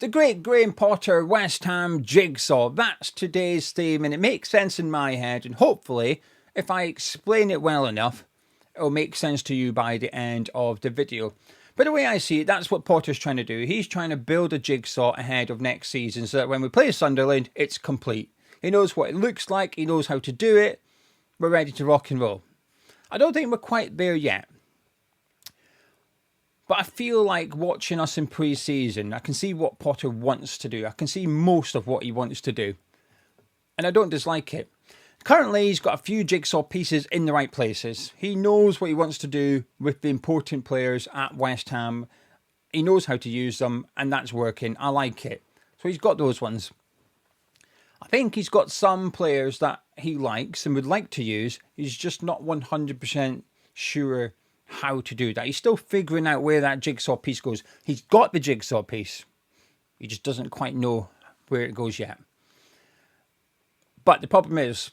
The Great Graham Potter West Ham Jigsaw. That's today's theme, and it makes sense in my head, and hopefully, if I explain it well enough, it'll make sense to you by the end of the video. But the way I see it, that's what Potter's trying to do. He's trying to build a jigsaw ahead of next season so that when we play Sunderland, it's complete. He knows what it looks like, he knows how to do it, we're ready to rock and roll. I don't think we're quite there yet. But I feel like watching us in pre-season, I can see what Potter wants to do. I can see most of what he wants to do. And I don't dislike it. Currently, he's got a few jigsaw pieces in the right places. He knows what he wants to do with the important players at West Ham. He knows how to use them, and that's working. I like it. So he's got those ones. I think he's got some players that he likes and would like to use. He's just not 100% sure how to do that. He's still figuring out where that jigsaw piece goes. He's got the jigsaw piece. He just doesn't quite know where it goes yet. But the problem is,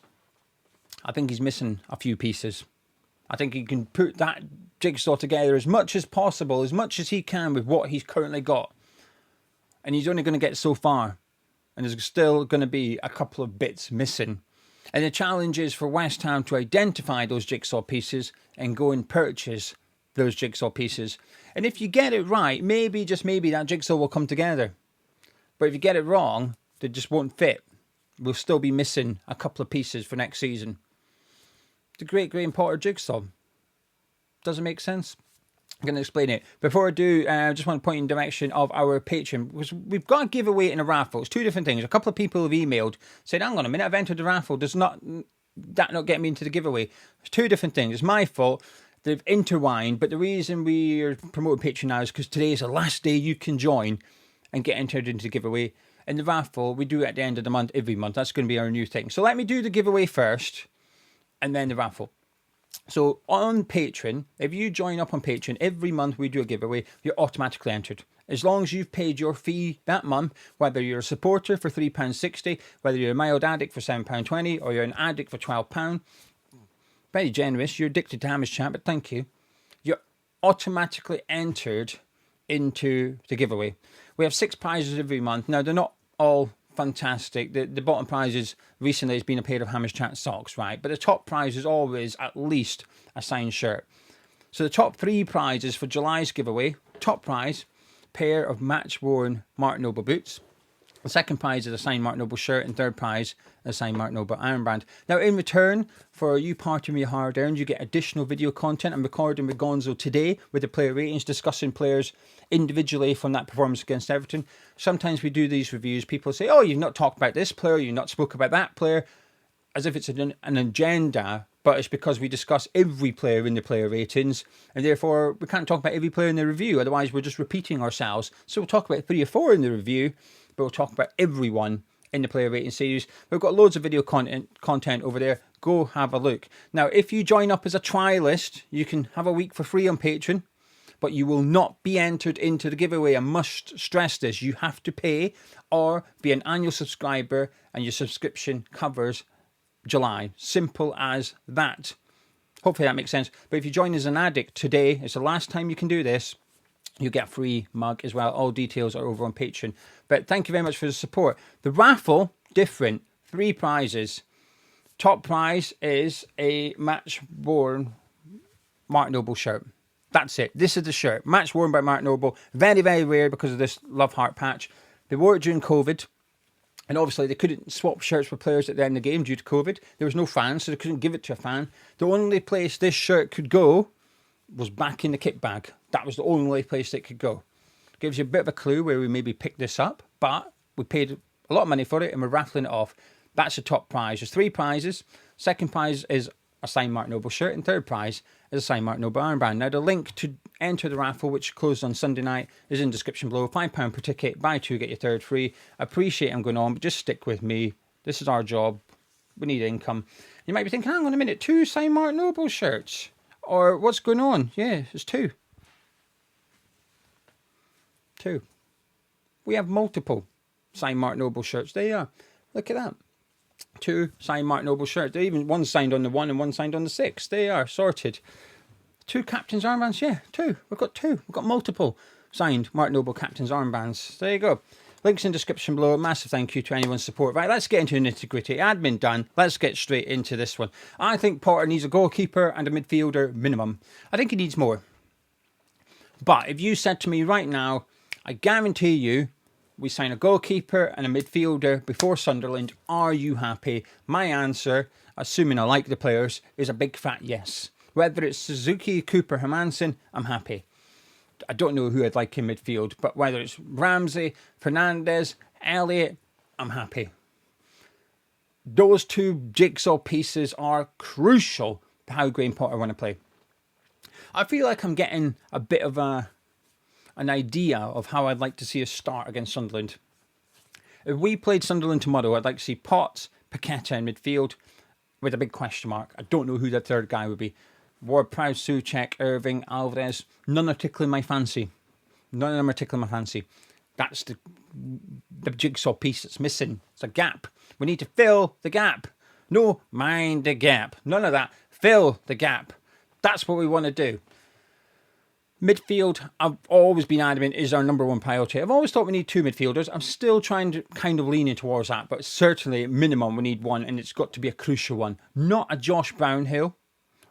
I think he's missing a few pieces. I think he can put that jigsaw together as much as possible, as much as he can with what he's currently got. And he's only going to get so far. And there's still going to be a couple of bits missing. And the challenge is for West Ham to identify those jigsaw pieces and go and purchase those jigsaw pieces. And if you get it right, maybe, just maybe, that jigsaw will come together. But if you get it wrong, they just won't fit. We'll still be missing a couple of pieces for next season. The Great Graham Potter Jigsaw. Does it make sense? I'm going to explain it. Before I do, I just want to point in the direction of our Patreon, because we've got a giveaway and a raffle. It's two different things. A couple of people have emailed, said, hang on a minute, I've entered the raffle. Does that not get me into the giveaway? It's two different things. It's my fault. They've intertwined, but the reason we're promoting Patreon now is because today is the last day you can join and get entered into the giveaway. And the raffle, we do it at the end of the month, every month. That's going to be our new thing. So let me do the giveaway first, and then the raffle. So on Patreon, if you join up on Patreon, every month we do a giveaway, you're automatically entered. As long as you've paid your fee that month, whether you're a supporter for £3.60, whether you're a mild addict for £7.20, or you're an addict for £12, very generous, you're addicted to Hamish Chat, but thank you. You're automatically entered into the giveaway. We have 6 prizes every month. Now, they're not all fantastic. The bottom prizes recently has been a pair of Hamish Chat socks, right? But the top prize is always at least a signed shirt. So the top 3 prizes for July's giveaway: top prize, pair of match-worn Mark Noble boots. The second prize is a signed Mark Noble shirt, and third prize a signed Mark Noble armband. Now, in return for you parting your hard earned, you get additional video content. I'm recording with Gonzo today with the player ratings, discussing players individually from that performance against Everton. Sometimes we do these reviews. People say, oh, you've not talked about this player, you've not spoke about that player, as if it's an agenda. But it's because we discuss every player in the player ratings, and therefore we can't talk about every player in the review. Otherwise, we're just repeating ourselves. So we'll talk about 3 or 4 in the review, but we'll talk about everyone in the player rating series. We've got loads of video content over there. Go have a look. Now, if you join up as a trialist, you can have a week for free on Patreon, but you will not be entered into the giveaway. I must stress this. You have to pay or be an annual subscriber, and your subscription covers July. Simple as that. Hopefully that makes sense. But if you join as an addict today, it's the last time you can do this. You get a free mug as well. All details are over on Patreon. But thank you very much for the support. The raffle, different. 3 prizes. Top prize is a match-worn Mark Noble shirt. That's it. This is the shirt. Match worn by Mark Noble. Very, very rare because of this love heart patch. They wore it during COVID. And obviously they couldn't swap shirts with players at the end of the game due to COVID. There was no fans, so they couldn't give it to a fan. The only place this shirt could go was back in the kit bag. That was the only place it could go. Gives you a bit of a clue where we maybe picked this up, but we paid a lot of money for it and we're raffling it off. That's the top prize. There's 3 prizes. Second prize is a signed Mark Noble shirt, and third prize is a signed Mark Noble armband. Now, the link to enter the raffle, which closed on Sunday night, is in the description below. £5 per ticket. Buy 2, get your third free. I appreciate I'm going on, but just stick with me. This is our job. We need income. You might be thinking, hang on a minute, 2 signed Mark Noble shirts? Or what's going on? Yeah, it's 2. 2. We have multiple signed Mark Noble shirts. There you are. Look at that. 2 signed Mark Noble shirts. They even one signed on the 1 and one signed on the 6. They are sorted. 2 captain's armbands. Yeah, 2. We've got 2. We've got multiple signed Mark Noble captain's armbands. There you go. Links in description below. Massive thank you to anyone's support. Right, let's get into the nitty-gritty. Admin done. Let's get straight into this one. I think Potter needs a goalkeeper and a midfielder minimum. I think he needs more. But if you said to me right now, I guarantee you, we sign a goalkeeper and a midfielder before Sunderland, are you happy? My answer, assuming I like the players, is a big fat yes. Whether it's Suzuki, Cooper, Hermansen, I'm happy. I don't know who I'd like in midfield, but whether it's Ramsey, Fernandes, Elliott, I'm happy. Those two jigsaw pieces are crucial to how Graham Potter want to play. I feel like I'm getting a bit of an idea of how I'd like to see us start against Sunderland. If we played Sunderland tomorrow, I'd like to see Potts, Paqueta in midfield with a big question mark. I don't know who the third guy would be. Ward-Prowse, Souček, Irving, Alvarez. None are tickling my fancy. None of them are tickling my fancy. That's the jigsaw piece that's missing. It's a gap. We need to fill the gap. No, mind the gap. None of that. Fill the gap. That's what we want to do. Midfield, I've always been adamant, is our number one priority. I've always thought we need two midfielders. I'm still trying to kind of leaning towards that, but certainly at minimum we need one, and it's got to be a crucial one. Not a Josh Brownhill,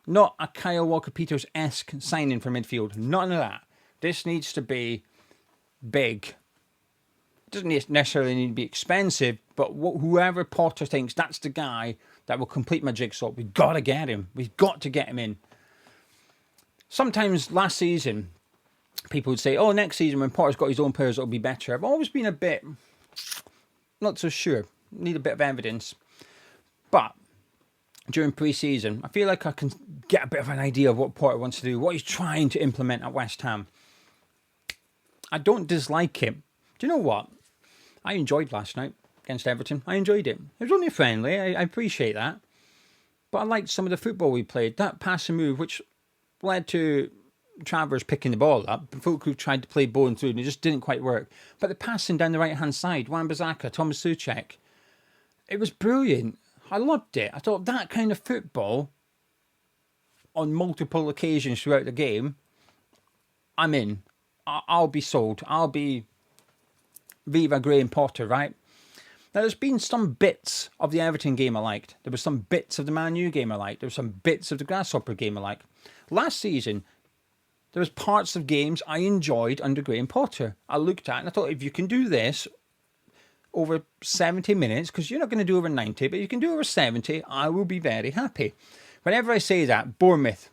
not a Kyle Walker-Peters-esque signing for midfield. None of that. This needs to be big. It doesn't necessarily need to be expensive, but whoever Potter thinks that's the guy that will complete my jigsaw, we've got to get him. We've got to get him in. Sometimes last season, people would say, oh, next season when Potter's got his own players, it'll be better. I've always been a bit not so sure. Need a bit of evidence. But during pre-season, I feel like I can get a bit of an idea of what Potter wants to do, what he's trying to implement at West Ham. I don't dislike it. Do you know what? I enjoyed last night against Everton. I enjoyed it. It was only friendly. I appreciate that. But I liked some of the football we played. That pass and move, which led to Travers picking the ball up. Fullkrug tried to play bowling through and it just didn't quite work. But the passing down the right-hand side, Wan-Bissaka, Thomas Souček, it was brilliant. I loved it. I thought that kind of football on multiple occasions throughout the game, I'm in. I'll be sold. I'll be Viva Graham Potter, right? Now, there's been some bits of the Everton game I liked. There were some bits of the Man U game I liked. There were some bits of the Grasshopper game I liked. Last season, there was parts of games I enjoyed under Graham Potter. I looked at and I thought, if you can do this over 70 minutes, because you're not going to do over 90, but you can do over 70, I will be very happy. Whenever I say that, Bournemouth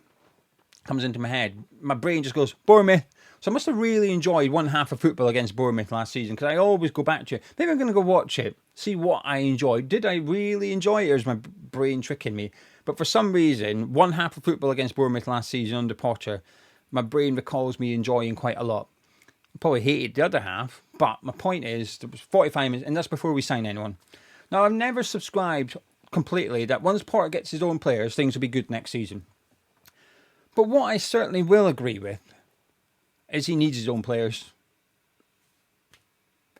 comes into my head. My brain just goes, Bournemouth. So I must have really enjoyed one half of football against Bournemouth last season, because I always go back to it. Maybe I'm going to go watch it, see what I enjoyed. Did I really enjoy it, or is my brain tricking me? But for some reason, one half of football against Bournemouth last season under Potter, my brain recalls me enjoying quite a lot. I probably hated the other half, but my point is, there was 45 minutes, and that's before we sign anyone. Now, I've never subscribed completely that once Potter gets his own players, things will be good next season. But what I certainly will agree with is he needs his own players.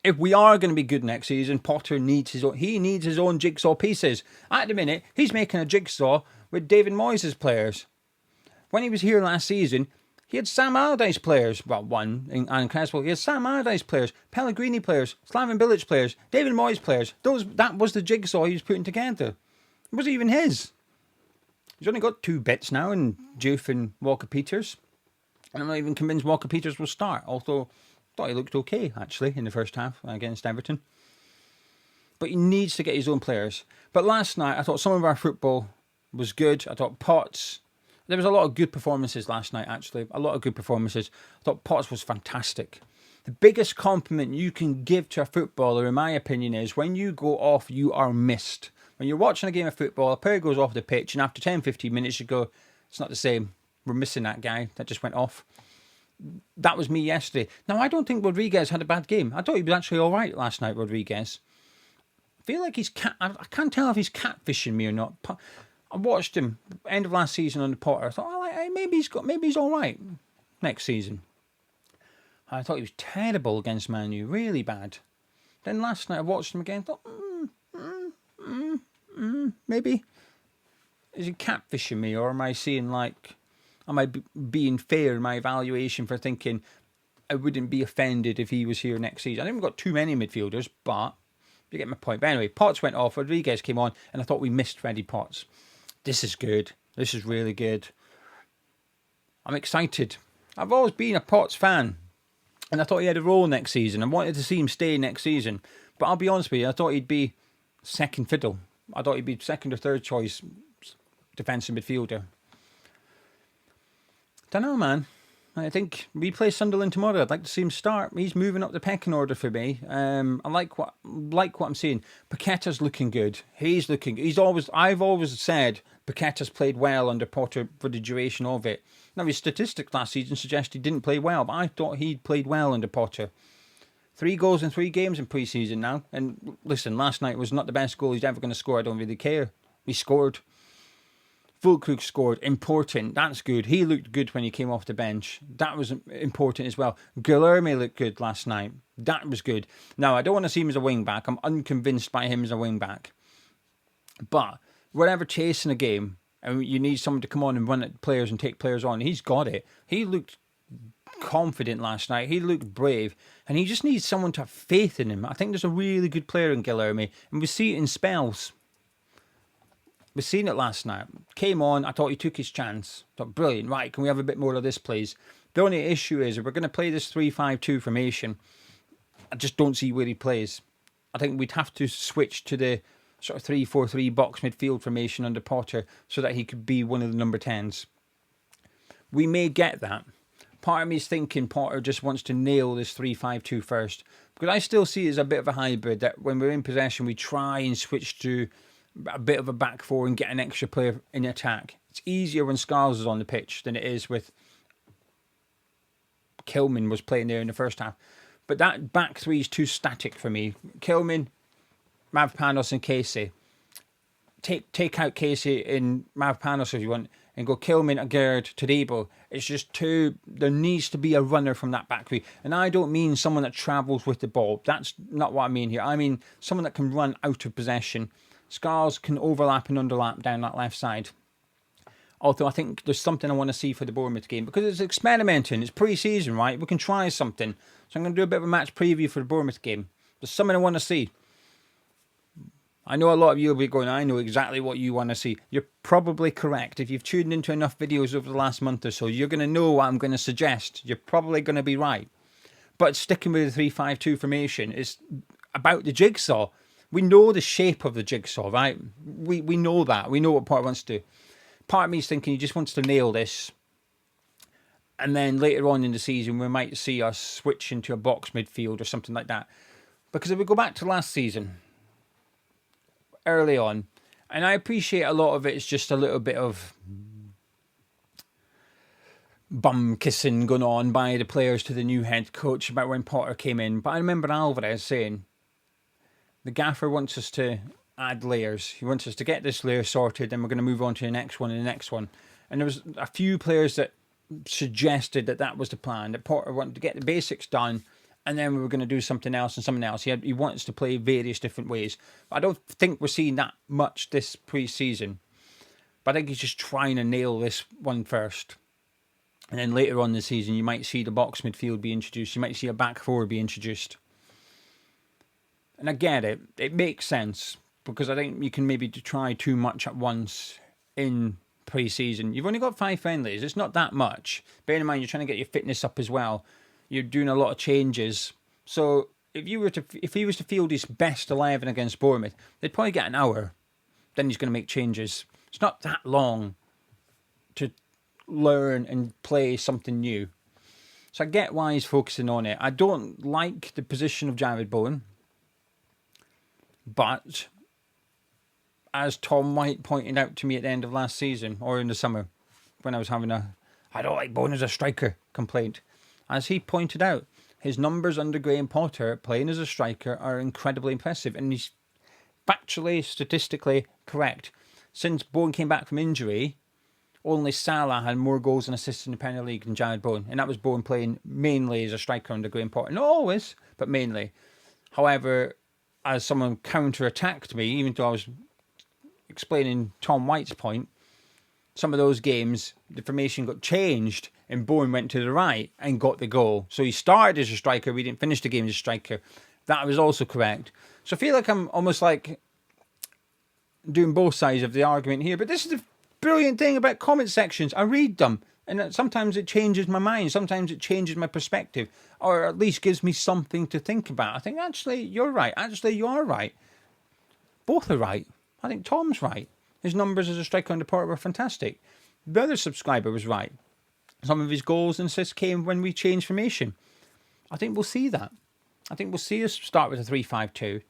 If we are going to be good next season, Potter needs his own. He needs his own jigsaw pieces. At the minute, he's making a jigsaw with David Moyes' players. When he was here last season, he had Sam Allardyce players. Well, one in Alan Creswell. He had Sam Allardyce players, Pellegrini players, Slaven Bilic players, David Moyes players. That was the jigsaw he was putting together. It wasn't even his. He's only got two bits now, in Juve and Walker-Peters. And I'm not even convinced Walker-Peters will start, although I thought he looked okay, actually, in the first half against Everton. But he needs to get his own players. But last night, I thought some of our football was good. I thought Potts... There was a lot of good performances last night, actually. A lot of good performances. I thought Potts was fantastic. The biggest compliment you can give to a footballer, in my opinion, is when you go off, you are missed. When you're watching a game of football, a player goes off the pitch, and after 10, 15 minutes, you go, it's not the same. We're missing that guy that just went off. That was me yesterday. Now, I don't think Rodriguez had a bad game. I thought he was actually all right last night, Rodriguez. I feel like I can't tell if he's catfishing me or not. I watched him end of last season under Potter. I thought, maybe he's all right next season. I thought he was terrible against Man U, really bad. Then last night I watched him again. Thought, maybe is he catfishing me, or am I seeing am I being fair in my evaluation for thinking I wouldn't be offended if he was here next season. I think we've got too many midfielders, but you get my point. But anyway, Potts went off, Rodriguez came on, and I thought we missed Freddie Potts. This is good. This is really good. I'm excited. I've always been a Potts fan, and I thought he had a role next season. I wanted to see him stay next season. But I'll be honest with you, I thought he'd be second fiddle. I thought he'd be second or third choice defensive midfielder. Don't know, man. I think we play Sunderland tomorrow. I'd like to see him start. He's moving up the pecking order for me. I like what I'm seeing. Paqueta's looking good. I've always said Paqueta's played well under Potter for the duration of it. Now his statistics last season suggest he didn't play well, but I thought he'd played well under Potter. 3 goals in 3 games in pre-season now. And listen, last night was not the best goal he's ever going to score. I don't really care. He scored. Fullkrug scored. Important. That's good. He looked good when he came off the bench. That was important as well. Guilherme looked good last night. That was good. Now, I don't want to see him as a wing-back. I'm unconvinced by him as a wing-back. But whenever chasing a game, and you need someone to come on and run at players and take players on, he's got it. He looked confident last night. He looked brave. And he just needs someone to have faith in him. I think there's a really good player in Guilherme. And we see it in spells. We've seen it last night. Came on. I thought he took his chance. Thought, brilliant. Right, can we have a bit more of this, please? The only issue is, if we're going to play this 3-5-2 formation, I just don't see where he plays. I think we'd have to switch to the sort of 3-4-3 box midfield formation under Potter so that he could be one of the number 10s. We may get that. Part of me is thinking Potter just wants to nail this 3-5-2 first. Because I still see it as a bit of a hybrid, that when we're in possession, we try and switch to a bit of a back four and get an extra player in attack. It's easier when Scars is on the pitch than it is with Kilman was playing there in the first half. But that back three is too static for me. Kilman, Mavpanos and Casey. Take out Casey and Mavpanos if you want, and go Kilman, Agard, Tadebo. It's just too... There needs to be a runner from that back three. And I don't mean someone that travels with the ball. That's not what I mean here. I mean someone that can run out of possession. Scars can overlap and underlap down that left side. Although I think there's something I want to see for the Bournemouth game. Because it's experimenting. It's pre-season, right? We can try something. So I'm going to do a bit of a match preview for the Bournemouth game. There's something I want to see. I know a lot of you will be going, I know exactly what you want to see. You're probably correct. If you've tuned into enough videos over the last month or so, you're going to know what I'm going to suggest. You're probably going to be right. But sticking with the 3-5-2 formation is about the jigsaw. We know the shape of the jigsaw, right? We know that. We know what Potter wants to do. Part of me is thinking he just wants to nail this. And then later on in the season, we might see us switch into a box midfield or something like that. Because if we go back to last season, early on, and I appreciate a lot of it is just a little bit of bum kissing going on by the players to the new head coach about when Potter came in. But I remember Alvarez saying, the gaffer wants us to add layers. He wants us to get this layer sorted, then we're going to move on to the next one and the next one. And there was a few players that suggested that that was the plan, that Potter wanted to get the basics done, and then we were going to do something else and something else. He wants to play various different ways. I don't think we're seeing that much this pre-season. But I think he's just trying to nail this one first. And then later on in the season, you might see the box midfield be introduced. You might see a back four be introduced. And I get it. It makes sense. Because I think you can maybe try too much at once in pre-season. You've only got 5 friendlies. It's not that much. Bear in mind, you're trying to get your fitness up as well. You're doing a lot of changes. So if he was to field his best 11 against Bournemouth, they'd probably get an hour. Then he's going to make changes. It's not that long to learn and play something new. So I get why he's focusing on it. I don't like the position of Jared Bowen. But as Tom White pointed out to me at the end of last season, or in the summer, when I was having I don't like Bowen as a striker complaint. As he pointed out, his numbers under Graham Potter playing as a striker are incredibly impressive. And he's factually, statistically correct. Since Bowen came back from injury, only Salah had more goals and assists in the Premier League than Jared Bowen. And that was Bowen playing mainly as a striker under Graham Potter. Not always, but mainly. However, as someone counter-attacked me, even though I was explaining Tom White's point, some of those games, the formation got changed and Bowen went to the right and got the goal. So he started as a striker. We didn't finish the game as a striker. That was also correct. So I feel like I'm almost like doing both sides of the argument here. But this is the brilliant thing about comment sections. I read them. And sometimes it changes my mind. Sometimes it changes my perspective. Or at least gives me something to think about. I think, actually, you're right. Actually, you are right. Both are right. I think Tom's right. His numbers as a striker under Porter were fantastic. The other subscriber was right. Some of his goals and assists came when we changed formation. I think we'll see that. I think we'll see us start with a 3-5-2. And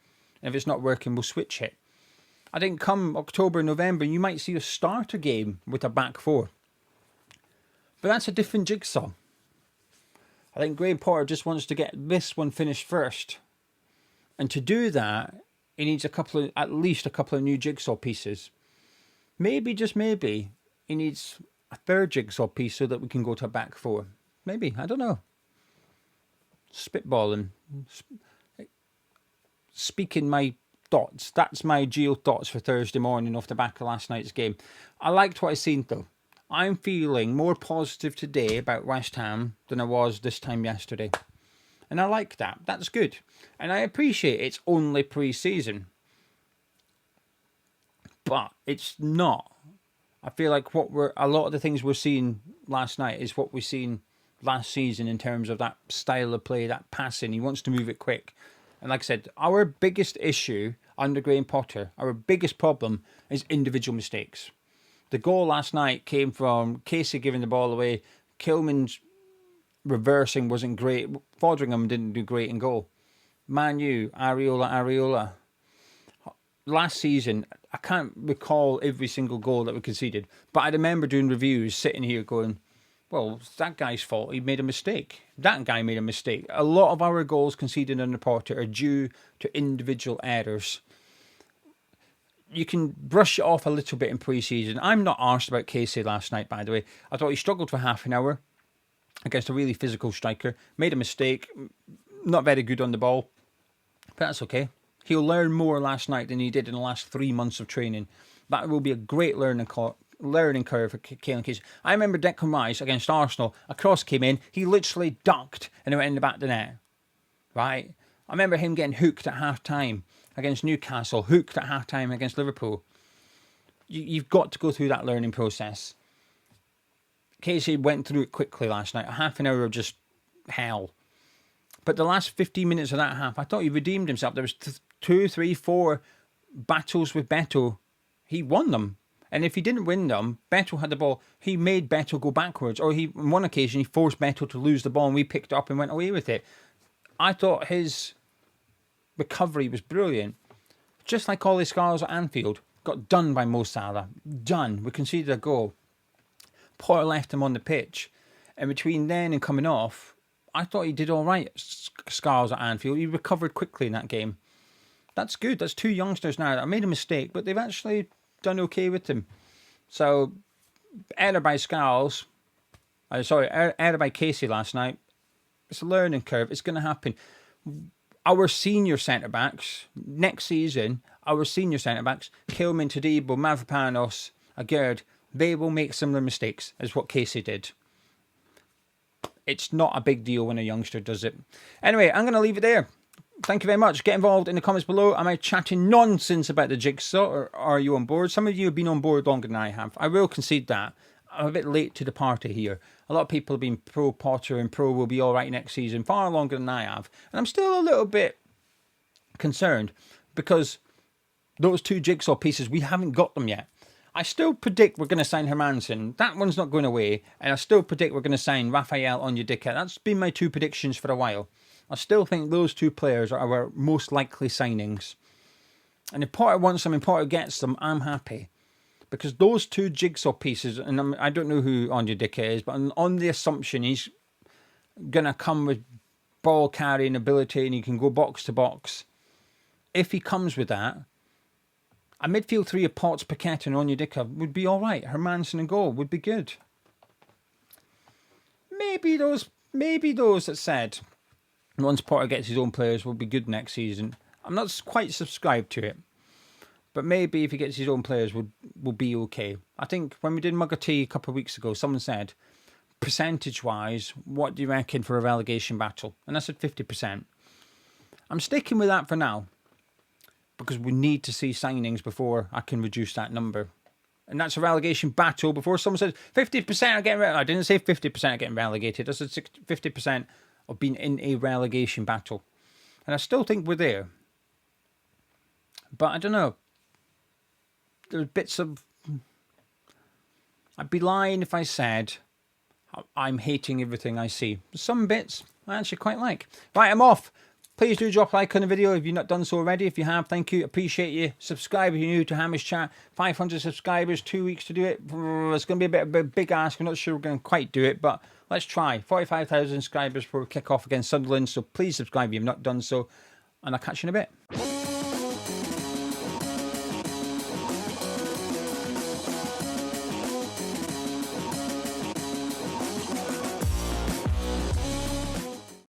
if it's not working, we'll switch it. I think come October, November, you might see us start a game with a back four. But that's a different jigsaw. I think Graham Potter just wants to get this one finished first. And to do that, he needs at least a couple of new jigsaw pieces. Maybe, just maybe, he needs a third jigsaw piece so that we can go to a back four. Maybe, I don't know. Spitballing. Speaking my thoughts. That's my geo thoughts for Thursday morning off the back of last night's game. I liked what I seen though. I'm feeling more positive today about West Ham than I was this time yesterday. And I like that. That's good. And I appreciate it's only pre-season. But it's not. I feel like a lot of the things we're seeing last night is what we've seen last season in terms of that style of play, that passing. He wants to move it quick. And like I said, our biggest issue under Graham Potter, our biggest problem is individual mistakes. The goal last night came from Casey giving the ball away. Kilman's reversing wasn't great. Foderingham didn't do great in goal. Manu, Areola. Last season, I can't recall every single goal that we conceded, but I remember doing reviews, sitting here going, well, it's that guy's fault. He made a mistake. That guy made a mistake. A lot of our goals conceded under Potter are due to individual errors. You can brush it off a little bit in pre-season. I'm not arsed about Casey last night, by the way. I thought he struggled for half an hour against a really physical striker. Made a mistake. Not very good on the ball. But that's okay. He'll learn more last night than he did in the last 3 months of training. That will be a great learning curve for Caelan Casey. I remember Declan Rice against Arsenal. A cross came in. He literally ducked and it went in the back of the net. Right? I remember him getting hooked at half-time against Newcastle. Hooked at half-time against Liverpool. You've got to go through that learning process. Casey went through it quickly last night. A half an hour of just hell. But the last 15 minutes of that half, I thought he redeemed himself. There was 2, 3, 4 battles with Beto. He won them. And if he didn't win them, Beto had the ball. He made Beto go backwards. Or on one occasion, he forced Beto to lose the ball and we picked it up and went away with it. I thought his recovery was brilliant. Just like Ollie Scarles at Anfield. Got done by Mo Salah. Done. We conceded a goal. Potter left him on the pitch. And between then and coming off, I thought he did all right, Scarles at Anfield. He recovered quickly in that game. That's good. That's 2 youngsters now. I made a mistake, but they've actually done okay with him. So, error by Scarles. Error by Casey last night. It's a learning curve. It's going to happen. Our senior centre-backs, next season, Kilman, Todibo, Mavropanos, Agerd, they will make similar mistakes as what Casey did. It's not a big deal when a youngster does it. Anyway, I'm going to leave it there. Thank you very much. Get involved in the comments below. Am I chatting nonsense about the jigsaw or are you on board? Some of you have been on board longer than I have. I will concede that. I'm a bit late to the party here. A lot of people have been pro Potter and pro will be all right next season far longer than I have. And I'm still a little bit concerned because those 2 jigsaw pieces, we haven't got them yet. I still predict we're going to sign Hermansen. That one's not going away. And I still predict we're going to sign Raphael Onyedika. That's been my 2 predictions for a while. I still think those 2 players are our most likely signings. And if Potter wants them and Potter gets them, I'm happy. Because those 2 jigsaw pieces, and I don't know who Onyedika is, but on the assumption he's going to come with ball carrying ability and he can go box to box. If he comes with that, a midfield 3 of Potts, Paqueta and Onyedika would be all right. Hermansen and goal would be good. Maybe those that said once Potter gets his own players will be good next season. I'm not quite subscribed to it. But maybe if he gets his own players, will be okay. I think when we did Mugger Tea a couple of weeks ago, someone said, percentage-wise, what do you reckon for a relegation battle? And I said 50%. I'm sticking with that for now, because we need to see signings before I can reduce that number. And that's a relegation battle. Before someone said 50% are getting relegated. I didn't say 50% are getting relegated. I said 50% of being in a relegation battle. And I still think we're there. But I don't know. There's bits of... I'd be lying if I said I'm hating everything I see. Some bits I actually quite like. Right, I'm off. Please do drop a like on the video if you've not done so already. If you have, thank you. Appreciate you. Subscribe if you're new to Hamish Chat. 500 subscribers, 2 weeks to do it. It's going to be a bit of a big ask. I'm not sure we're going to quite do it, but let's try. 45,000 subscribers before we kick off against Sunderland. So please subscribe if you've not done so. And I'll catch you in a bit.